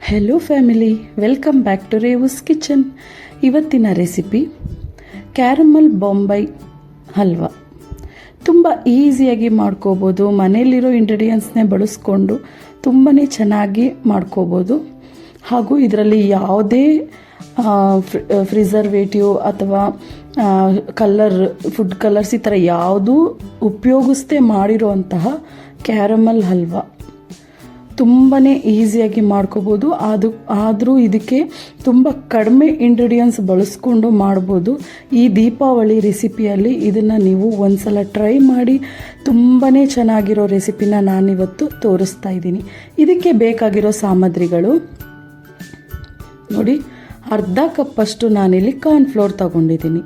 Hello family, welcome back to Revu's kitchen. ಇವತ್ತಿನ recipe caramel Bombay halwa. ತುಂಬ ಈಸಿಯಾಗಿ ಮಾಡ್ಕೋಬೋದು. ಮನೆಯಲ್ಲಿರೋ ಇಂಗ್ರೀಡಿಯೆಂಟ್ಸ್ನೇ ಬಳಸ್ಕೊಂಡು ತುಂಬಾ ಚೆನ್ನಾಗಿ ಮಾಡ್ಕೋಬೋದು. ಹಾಗೂ ಇದರಲ್ಲಿ ಯಾವುದೇ ಪ್ರಿಸರ್ವೇಟಿವ್ ಅಥವಾ ಫುಡ್ ಕಲರ್ಸ್ ಈ ಥರ ಯಾವುದೂ ಉಪಯೋಗಿಸದೆ ಮಾಡಿರೋಂತಹ ಕ್ಯಾರಮಲ್ ಹಲ್ವಾ ತುಂಬಾ ಈಸಿಯಾಗಿ ಮಾಡ್ಕೋಬೋದು. ಆದರೂ ಇದಕ್ಕೆ ತುಂಬ ಕಡಿಮೆ ಇಂಗ್ರೀಡಿಯೆಂಟ್ಸ್ ಬಳಸ್ಕೊಂಡು ಮಾಡ್ಬೋದು. ಈ ದೀಪಾವಳಿ ರೆಸಿಪಿಯಲ್ಲಿ ಇದನ್ನು ನೀವು ಒಂದ್ಸಲ ಟ್ರೈ ಮಾಡಿ. ತುಂಬಾ ಚೆನ್ನಾಗಿರೋ ರೆಸಿಪಿನ ನಾನಿವತ್ತು ತೋರಿಸ್ತಾ ಇದ್ದೀನಿ. ಇದಕ್ಕೆ ಬೇಕಾಗಿರೋ ಸಾಮಗ್ರಿಗಳು ನೋಡಿ. ಅರ್ಧ ಕಪ್ಪಷ್ಟು ನಾನಿಲ್ಲಿ ಕಾರ್ನ್ಫ್ಲೋರ್ ತಗೊಂಡಿದ್ದೀನಿ.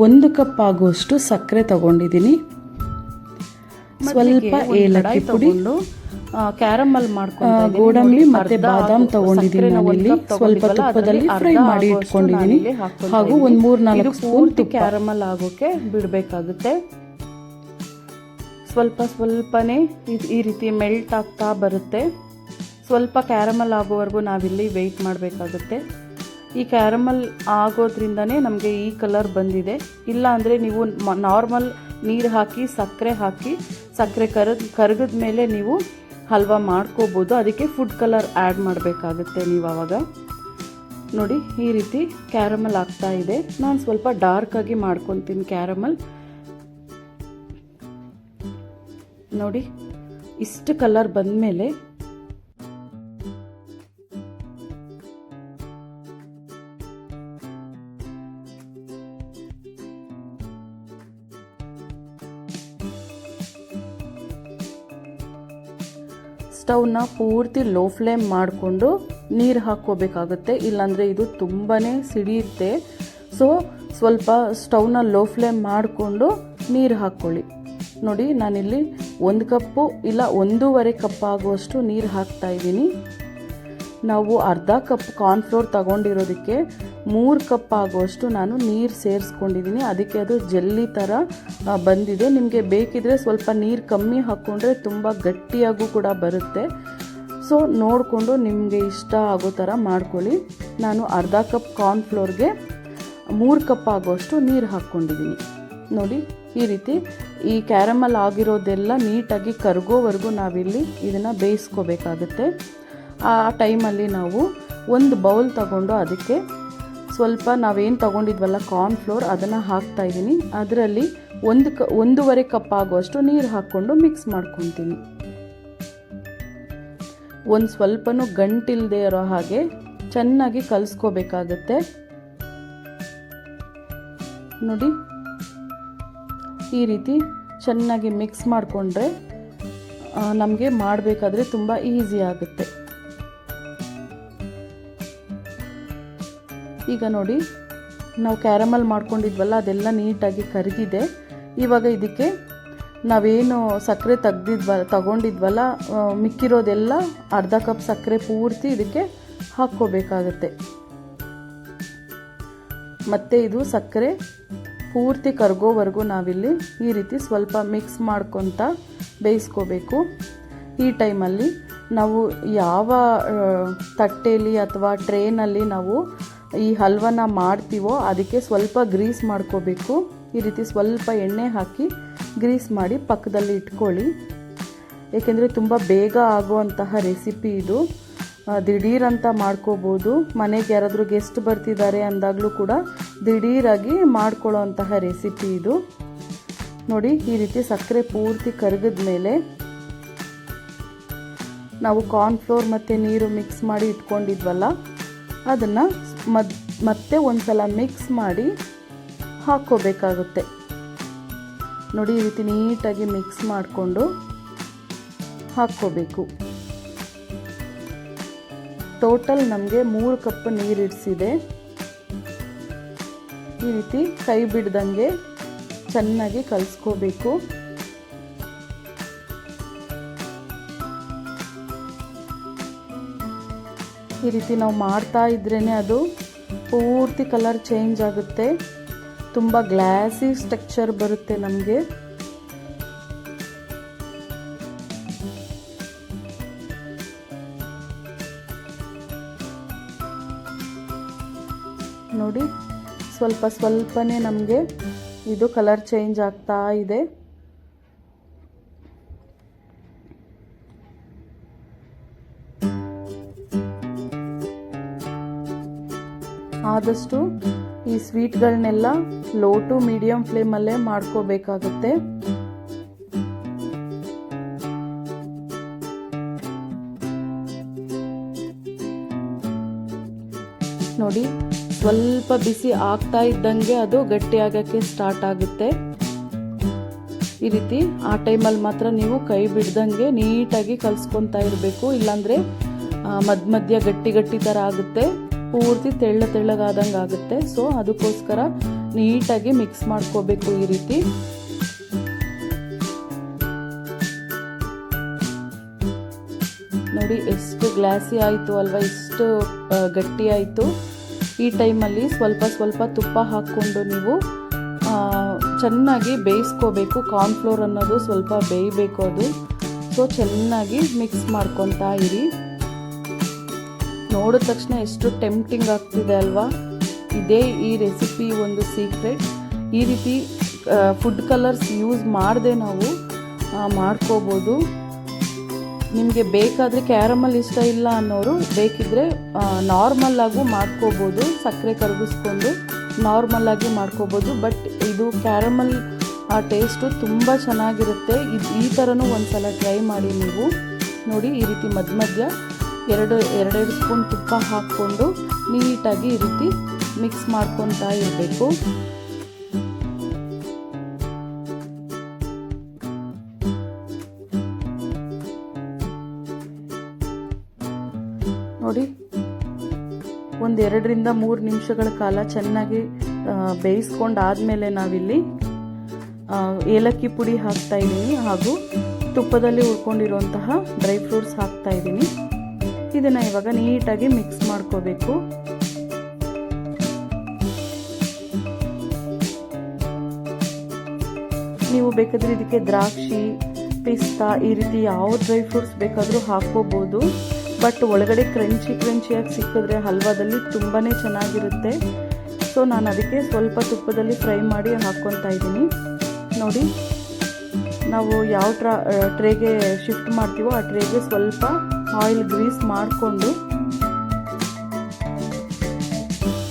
1 ಕಪ್ ಆಗುವಷ್ಟು ಸಕ್ಕರೆ ತಗೊಂಡಿದ್ದೀನಿ. ಸ್ವಲ್ಪ ಏಲಕ್ಕಿ ಪುಡಿ, ಕ್ಯಾರಮಲ್ ಮಾಡ್ಕೊಂಡು ಗೋಡಂಬಿ ಮತ್ತೆ ಬಾದಾಮ್ ತಗೊಂಡಿದ್ದೀನಿ. ನಾನಿಲ್ಲಿ ಸ್ವಲ್ಪ ತುಪ್ಪದಲ್ಲಿ ಫ್ರೈ ಮಾಡಿ ಇಟ್ಕೊಂಡಿದ್ದೀನಿ. ಹಾಗೂ 3-4 ಸ್ಪೂನ್ ಕ್ಯಾರಮಲ್ ಆಗೋಕೆ ಬಿಡಬೇಕಾಗುತ್ತೆ. ಸ್ವಲ್ಪನೇ ಈ ರೀತಿ ಮೆಲ್ಟ್ ಆಗ್ತಾ ಬರುತ್ತೆ. ಸ್ವಲ್ಪ ಕ್ಯಾರಮಲ್ ಆಗೋವರೆಗೂ ನಾವಿಲ್ಲಿ ವೆಯ್ಟ್ ಮಾಡಬೇಕಾಗುತ್ತೆ. ಈ ಕ್ಯಾರಮಲ್ ಆಗೋದ್ರಿಂದನೇ ನಮಗೆ ಈ ಕಲರ್ ಬಂದಿದೆ. ಇಲ್ಲ ಅಂದರೆ ನೀವು ನಾರ್ಮಲ್ ನೀರು ಹಾಕಿ ಸಕ್ಕರೆ ಕರಗಿದ ಮೇಲೆ ನೀವು ಹಲ್ವಾ ಮಾಡ್ಕೋಬೋದು. ಅದಕ್ಕೆ ಫುಡ್ ಕಲರ್ ಆ್ಯಡ್ ಮಾಡಬೇಕಾಗುತ್ತೆ ನೀವು ಆವಾಗ. ನೋಡಿ, ಈ ರೀತಿ ಕ್ಯಾರಮಲ್ ಆಗ್ತಾ ಇದೆ. ನಾನು ಸ್ವಲ್ಪ ಡಾರ್ಕಾಗಿ ಮಾಡ್ಕೊತೀನಿ ಕ್ಯಾರಮಲ್. ನೋಡಿ, ಇಷ್ಟು ಕಲರ್ ಬಂದಮೇಲೆ ಸ್ಟವ್ನ ಪೂರ್ತಿ ಲೋ ಫ್ಲೇಮ್ ಮಾಡಿಕೊಂಡು ನೀರು ಹಾಕ್ಕೋಬೇಕಾಗುತ್ತೆ. ಇಲ್ಲಾಂದರೆ ಇದು ತುಂಬಾ ಸಿಡಿಯುತ್ತೆ. ಸೊ ಸ್ವಲ್ಪ ಸ್ಟವ್ನ ಲೋ ಫ್ಲೇಮ್ ಮಾಡಿಕೊಂಡು ನೀರು ಹಾಕ್ಕೊಳ್ಳಿ. ನೋಡಿ, ನಾನಿಲ್ಲಿ 1 ಕಪ್ಪು ಇಲ್ಲ 1.5 ಕಪ್ ಆಗುವಷ್ಟು ನೀರು ಹಾಕ್ತಾ ಇದ್ದೀನಿ. ನಾವು ಅರ್ಧ ಕಪ್ ಕಾರ್ನ್ಫ್ಲೋರ್ ತಗೊಂಡಿರೋದಕ್ಕೆ 3 ಕಪ್ ಆಗುವಷ್ಟು ನಾನು ನೀರು ಸೇರಿಸ್ಕೊಂಡಿದ್ದೀನಿ. ಅದಕ್ಕೆ ಅದು ಜೆಲ್ಲಿ ಥರ ಬಂದಿದೆ. ನಿಮಗೆ ಬೇಕಿದ್ರೆ ಸ್ವಲ್ಪ ನೀರು ಕಮ್ಮಿ ಹಾಕ್ಕೊಂಡ್ರೆ ತುಂಬ ಗಟ್ಟಿಯಾಗೂ ಕೂಡ ಬರುತ್ತೆ. ಸೊ ನೋಡಿಕೊಂಡು ನಿಮಗೆ ಇಷ್ಟ ಆಗೋ ಥರ ಮಾಡ್ಕೊಳ್ಳಿ. ನಾನು ಅರ್ಧ ಕಪ್ ಕಾರ್ನ್ಫ್ಲೋರ್ಗೆ 3 ಕಪ್ ಆಗುವಷ್ಟು ನೀರು ಹಾಕ್ಕೊಂಡಿದ್ದೀನಿ. ನೋಡಿ, ಈ ರೀತಿ ಈ ಕ್ಯಾರಮಲ್ ಆಗಿರೋದೆಲ್ಲ ನೀಟಾಗಿ ಕರಗೋವರೆಗೂ ನಾವಿಲ್ಲಿ ಇದನ್ನು ಬೇಯಿಸ್ಕೋಬೇಕಾಗುತ್ತೆ. ಆ ಟೈಮಲ್ಲಿ ನಾವು ಒಂದು ಬೌಲ್ ತಗೊಂಡು ಅದಕ್ಕೆ ಸ್ವಲ್ಪ ನಾವೇನು ತಗೊಂಡಿದ್ವಲ್ಲ ಕಾರ್ನ್ಫ್ಲೋರ್ ಅದನ್ನು ಹಾಕ್ತಾ ಇದ್ದೀನಿ. ಅದರಲ್ಲಿ 1.5 ಕಪ್ ಆಗುವಷ್ಟು ನೀರು ಹಾಕ್ಕೊಂಡು ಮಿಕ್ಸ್ ಮಾಡ್ಕೊತೀನಿ. ಒಂದು ಸ್ವಲ್ಪನೂ ಗಂಟಿಲ್ಲದೆ ಇರೋ ಹಾಗೆ ಚೆನ್ನಾಗಿ ಕಲಿಸ್ಕೋಬೇಕಾಗತ್ತೆ. ನೋಡಿ, ಈ ರೀತಿ ಚೆನ್ನಾಗಿ ಮಿಕ್ಸ್ ಮಾಡಿಕೊಂಡ್ರೆ ನಮಗೆ ಮಾಡಬೇಕಾದ್ರೆ ತುಂಬ ಈಸಿ ಆಗುತ್ತೆ. ಈಗ ನೋಡಿ, ನಾವು ಕ್ಯಾರಮಲ್ ಮಾಡ್ಕೊಂಡಿದ್ವಲ್ಲ ಅದೆಲ್ಲ ನೀಟಾಗಿ ಕರಗಿದೆ. ಇವಾಗ ಇದಕ್ಕೆ ನಾವೇನು ಸಕ್ಕರೆ ತಗೊಂಡಿದ್ವಲ್ಲ ಮಿಕ್ಕಿರೋದೆಲ್ಲ ಅರ್ಧ ಕಪ್ ಸಕ್ಕರೆ ಪೂರ್ತಿ ಇದಕ್ಕೆ ಹಾಕ್ಕೋಬೇಕಾಗತ್ತೆ. ಮತ್ತು ಇದು ಸಕ್ಕರೆ ಪೂರ್ತಿ ಕರಗೋವರೆಗೂ ನಾವಿಲ್ಲಿ ಈ ರೀತಿ ಸ್ವಲ್ಪ ಮಿಕ್ಸ್ ಮಾಡ್ಕೊತ ಬೇಯಿಸ್ಕೋಬೇಕು. ಈ ಟೈಮಲ್ಲಿ ನಾವು ಯಾವ ತಟ್ಟೆಯಲ್ಲಿ ಅಥವಾ ಟ್ರೇನಲ್ಲಿ ನಾವು ಈ ಹಲ್ವನ ಮಾಡ್ತೀವೋ ಅದಕ್ಕೆ ಸ್ವಲ್ಪ ಗ್ರೀಸ್ ಮಾಡ್ಕೋಬೇಕು. ಈ ರೀತಿ ಸ್ವಲ್ಪ ಎಣ್ಣೆ ಹಾಕಿ ಗ್ರೀಸ್ ಮಾಡಿ ಪಕ್ಕದಲ್ಲಿ ಇಟ್ಕೊಳ್ಳಿ. ಏಕೆಂದರೆ ತುಂಬ ಬೇಗ ಆಗುವಂತಹ ರೆಸಿಪಿ ಇದು. ದಿಢೀರಂತ ಮಾಡ್ಕೋಬೋದು. ಮನೆಗೆ ಯಾರಾದರೂ ಗೆಸ್ಟ್ ಬರ್ತಿದ್ದಾರೆ ಅಂದಾಗಲೂ ಕೂಡ ದಿಢೀರಾಗಿ ಮಾಡ್ಕೊಳ್ಳೋ ಅಂತಹ ರೆಸಿಪಿ ಇದು. ನೋಡಿ, ಈ ರೀತಿ ಸಕ್ಕರೆ ಪೂರ್ತಿ ಕರಗಿದ ಮೇಲೆ ನಾವು ಕಾರ್ನ್ಫ್ಲೋರ್ ಮತ್ತು ನೀರು ಮಿಕ್ಸ್ ಮಾಡಿ ಇಟ್ಕೊಂಡಿದ್ವಲ್ಲ ಅದನ್ನು ಮತ್ತೆ ಒಂದ್ಸಲ ಮಿಕ್ಸ್ ಮಾಡಿ ಹಾಕ್ಕೋಬೇಕಾಗುತ್ತೆ. ನೋಡಿ, ಈ ರೀತಿ ನೀಟಾಗಿ ಮಿಕ್ಸ್ ಮಾಡಿಕೊಂಡು ಹಾಕ್ಕೋಬೇಕು. ಟೋಟಲ್ ನಮಗೆ 3 ಕಪ್ ನೀರು ಇಡಿಸಿದೆ. ಈ ರೀತಿ ಕೈ ಬಿಡ್ದಂಗೆ ಚೆನ್ನಾಗಿ ಕಲಿಸ್ಕೋಬೇಕು. ಈ ರೀತಿ ನಾವು ಮಾಡ್ತಾ ಇದ್ರೇ ಅದು ಪೂರ್ತಿ ಕಲರ್ ಚೇಂಜ್ ಆಗುತ್ತೆ. ತುಂಬ ಗ್ಲಾಸಿ ಸ್ಟ್ರಕ್ಚರ್ ಬರುತ್ತೆ ನಮಗೆ. ನೋಡಿ ಸ್ವಲ್ಪ ಸ್ವಲ್ಪನೇ ನಮಗೆ ಇದು ಕಲರ್ ಚೇಂಜ್ ಆಗ್ತಾ ಇದೆ. ಆದಷ್ಟು ಈ ಸ್ವೀಟ್ಗಳನ್ನೆಲ್ಲ ಲೋ ಟು ಮೀಡಿಯಂ ಫ್ಲೇಮಲ್ಲೇ ಮಾಡ್ಕೋಬೇಕಾಗುತ್ತೆ. ನೋಡಿ ಸ್ವಲ್ಪ ಬಿಸಿ ಆಗ್ತಾ ಇದ್ದಂಗೆ ಅದು ಗಟ್ಟಿ ಆಗಕ್ಕೆ ಸ್ಟಾರ್ಟ್ ಆಗುತ್ತೆ. ಈ ರೀತಿ ಆ ಟೈಮಲ್ಲಿ ಮಾತ್ರ ನೀವು ಕೈ ಬಿಡ್ದಂಗೆ ನೀಟಾಗಿ ಕಲಿಸ್ಕೊತಾ ಇರಬೇಕು, ಇಲ್ಲಾಂದ್ರೆ ಮಧ್ಯ ಗಟ್ಟಿ ಗಟ್ಟಿ ಥರ ಆಗುತ್ತೆ, ಪೂರ್ತಿ ತೆಳ್ಳಗಾದಂಗೆ ಆಗುತ್ತೆ. ಸೊ ಅದಕ್ಕೋಸ್ಕರ ನೀಟಾಗಿ ಮಿಕ್ಸ್ ಮಾಡ್ಕೋಬೇಕು ಈ ರೀತಿ. ನೋಡಿ ಎಷ್ಟು ಗ್ಲಾಸಿ ಆಯಿತು ಅಲ್ವಾ, ಎಷ್ಟು ಗಟ್ಟಿ ಆಯಿತು. ಈ ಟೈಮಲ್ಲಿ ಸ್ವಲ್ಪ ಸ್ವಲ್ಪ ತುಪ್ಪ ಹಾಕ್ಕೊಂಡು ನೀವು ಚೆನ್ನಾಗಿ ಬೇಯಿಸ್ಕೋಬೇಕು. ಕಾರ್ನ್ಫ್ಲೋರ್ ಅನ್ನೋದು ಸ್ವಲ್ಪ ಬೇಯಬೇಕು ಅದು. ಸೊ ಚೆನ್ನಾಗಿ ಮಿಕ್ಸ್ ಮಾಡ್ಕೊತಾ ಇರಿ. ನೋಡಿದ ತಕ್ಷಣ ಎಷ್ಟು ಟೆಂಪ್ಟಿಂಗ್ ಆಗ್ತಿದೆ ಅಲ್ವಾ. ಇದೇ ಈ ರೆಸಿಪಿ ಒಂದು ಸೀಕ್ರೆಟ್. ಈ ರೀತಿ ಫುಡ್ ಕಲರ್ಸ್ ಯೂಸ್ ಮಾಡದೆ ನಾವು ಮಾಡ್ಕೋಬೋದು. ನಿಮಗೆ ಬೇಕಾದರೆ ಕ್ಯಾರಮಲ್ ಇಷ್ಟ ಇಲ್ಲ ಅನ್ನೋರು ಬೇಕಿದ್ರೆ ನಾರ್ಮಲ್ ಆಗೂ ಮಾಡ್ಕೋಬೋದು, ಸಕ್ಕರೆ ಕರಗಿಸ್ಕೊಂಡು ನಾರ್ಮಲ್ ಆಗಿ ಮಾಡ್ಕೋಬೋದು. ಬಟ್ ಇದು ಕ್ಯಾರಮಲ್ ಟೇಸ್ಟು ತುಂಬ ಚೆನ್ನಾಗಿರುತ್ತೆ. ಈ ಥರನೂ ಒಂದ್ಸಲ ಟ್ರೈ ಮಾಡಿ ನೀವು. ನೋಡಿ ಈ ರೀತಿ ಮಧ್ಯ ಎರಡೆರಡು ಸ್ಪೂನ್ ತುಪ್ಪ ಹಾಕ್ಕೊಂಡು ನೀಟಾಗಿ ಈ ರೀತಿ ಮಿಕ್ಸ್ ಮಾಡ್ಕೊತಾ ಇರಬೇಕು. ನೋಡಿ 1-2 ರಿಂದ 3 ನಿಮಿಷಗಳ ಕಾಲ ಚೆನ್ನಾಗಿ ಬೇಯಿಸ್ಕೊಂಡಾದ್ಮೇಲೆ ನಾವಿಲ್ಲಿ ಏಲಕ್ಕಿ ಪುಡಿ ಹಾಕ್ತಾ ಇದ್ದೀನಿ, ಹಾಗೂ ತುಪ್ಪದಲ್ಲಿ ಹುರ್ಕೊಂಡಿರುವಂತಹ ಡ್ರೈ ಫ್ರೂಟ್ಸ್ ಹಾಕ್ತಾ ಇದ್ದೀನಿ. ಇದನ್ನ ಇವಾಗ ನೀಟಾಗಿ ಮಿಕ್ಸ್ ಮಾಡ್ಕೋಬೇಕು. ನೀವು ಬೇಕಾದ್ರೆ ಇದಕ್ಕೆ ದ್ರಾಕ್ಷಿ, ಪಿಸ್ತಾ ಈ ರೀತಿ ಯಾವ ಡ್ರೈ ಫ್ರೂಟ್ಸ್ ಬೇಕಾದರೂ ಹಾಕೋಬಹುದು. ಬಟ್ ಒಳಗಡೆ ಕ್ರಂಚಿಯಾಗಿ ಸಿಕ್ಕಿದ್ರೆ ಹಲ್ವಾದಲ್ಲಿ ತುಂಬಾ ಚೆನ್ನಾಗಿರುತ್ತೆ. ಸೊ ನಾನು ಅದಕ್ಕೆ ಸ್ವಲ್ಪ ತುಪ್ಪದಲ್ಲಿ ಫ್ರೈ ಮಾಡಿ ಹಾಕ್ಕೊತಾ ಇದ್ದೀನಿ. ನೋಡಿ ನಾವು ಯಾವ ಟ್ರೇಗೆ ಶಿಫ್ಟ್ ಮಾಡ್ತೀವೋ ಆ ಟ್ರೇಗೆ ಸ್ವಲ್ಪ ಆಯಿಲ್ ಗ್ರೀಸ್ ಮಾಡಿಕೊಂಡು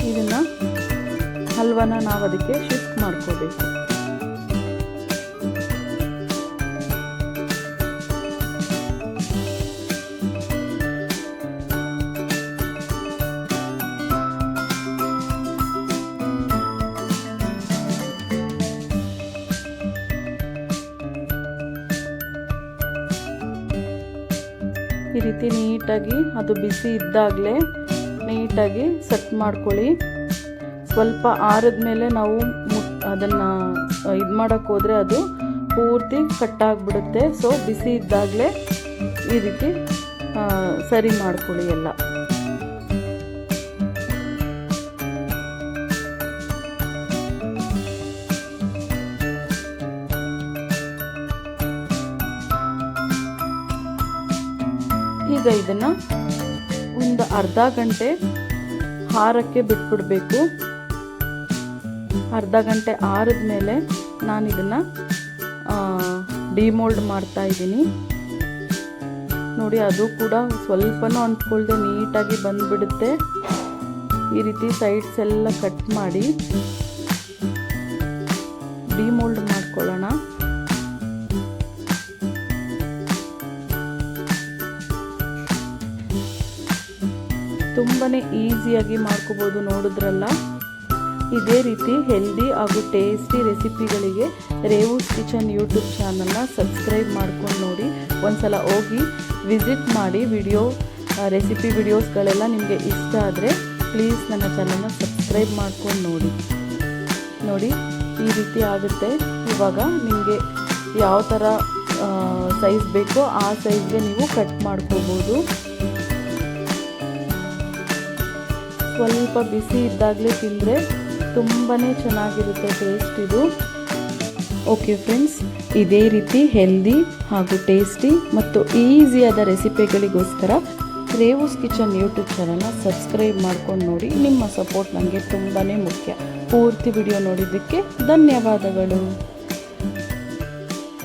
ಇದನ್ನು ಹಲ್ವಾನ ನಾವು ಅದಕ್ಕೆ ಶಿಫ್ಟ್ ಮಾಡ್ಕೋಬೇಕು. ಈ ರೀತಿ ನೀಟಾಗಿ ಅದು ಬಿಸಿ ಇದ್ದಾಗಲೇ ನೀಟಾಗಿ ಸೆಟ್ ಮಾಡ್ಕೊಳ್ಳಿ. ಸ್ವಲ್ಪ ಆರಿದ ಮೇಲೆ ನಾವು ಅದನ್ನು ಇದು ಮಾಡೋಕ್ಕೆ ಹೋದರೆ ಅದು ಪೂರ್ತಿ ಕಟ್ಟಾಗ್ಬಿಡುತ್ತೆ. ಸೊ ಬಿಸಿ ಇದ್ದಾಗಲೇ ಈ ರೀತಿ ಸರಿ ಮಾಡ್ಕೊಳ್ಳಿ ಎಲ್ಲ. ಈಗ ಇದನ್ನು ಒಂದು ಅರ್ಧ ಗಂಟೆ ಹಾರಕ್ಕೆ ಬಿಟ್ಬಿಡಬೇಕು. ಅರ್ಧ ಗಂಟೆ ಆರಿದ ಮೇಲೆ ನಾನು ಇದನ್ನು ಡಿಮೋಲ್ಡ್ ಮಾಡ್ತಾ ಇದ್ದೀನಿ. ನೋಡಿ ಅದು ಕೂಡ ಸ್ವಲ್ಪನೂ ಅಂಟ್ಕೊಳ್ದೆ ನೀಟಾಗಿ ಬಂದುಬಿಡುತ್ತೆ. ಈ ರೀತಿ ಸೈಡ್ಸ್ ಎಲ್ಲ ಕಟ್ ಮಾಡಿ ಡಿಮೋಲ್ಡ್ ಮಾಡ್ಕೊಳ್ಳೋಣ. ತುಂಬಾ ಈಸಿಯಾಗಿ ಮಾಡ್ಕೋಬೋದು, ನೋಡಿದ್ರಲ್ಲ. ಇದೇ ರೀತಿ ಹೆಲ್ದಿ ಹಾಗೂ ಟೇಸ್ಟಿ ರೆಸಿಪಿಗಳಿಗೆ ರೇವೂಸ್ ಕಿಚನ್ ಯೂಟ್ಯೂಬ್ ಚಾನಲ್ನ ಸಬ್ಸ್ಕ್ರೈಬ್ ಮಾಡ್ಕೊಂಡು ನೋಡಿ. ಒಂದ್ಸಲ ಹೋಗಿ ವಿಸಿಟ್ ಮಾಡಿ. ರೆಸಿಪಿ ವಿಡಿಯೋಸ್ಗಳೆಲ್ಲ ನಿಮಗೆ ಇಷ್ಟ ಆದರೆ ಪ್ಲೀಸ್ ನನ್ನ ಚಾನಲ್ನ ಸಬ್ಸ್ಕ್ರೈಬ್ ಮಾಡ್ಕೊಂಡು ನೋಡಿ ಈ ರೀತಿ ಆಗುತ್ತೆ. ಇವಾಗ ನಿಮಗೆ ಯಾವ ಥರ ಸೈಜ್ ಬೇಕೋ ಆ ಸೈಜ್ಗೆ ನೀವು ಕಟ್ ಮಾಡ್ಕೋಬೋದು. ಸ್ವಲ್ಪ ಬಿಸಿ ಇದ್ದಾಗಲೇ ತಿಂದರೆ ತುಂಬಾ ಚೆನ್ನಾಗಿರುತ್ತೆ ಟೇಸ್ಟ್ ಇದು. ಓಕೆ ಫ್ರೆಂಡ್ಸ್, ಇದೇ ರೀತಿ ಹೆಲ್ದಿ ಹಾಗೂ ಟೇಸ್ಟಿ ಮತ್ತು ಈಸಿಯಾದ ರೆಸಿಪಿಗಳಿಗೋಸ್ಕರ ರೇವೂಸ್ ಕಿಚನ್ ಯೂಟ್ಯೂಬ್ ಚಾನಲ್ನ ಸಬ್ಸ್ಕ್ರೈಬ್ ಮಾಡ್ಕೊಂಡು ನೋಡಿ. ನಿಮ್ಮ ಸಪೋರ್ಟ್ ನನಗೆ ತುಂಬಾ ಮುಖ್ಯ. ಪೂರ್ತಿ ವಿಡಿಯೋ ನೋಡಿದ್ದಕ್ಕೆ ಧನ್ಯವಾದಗಳು.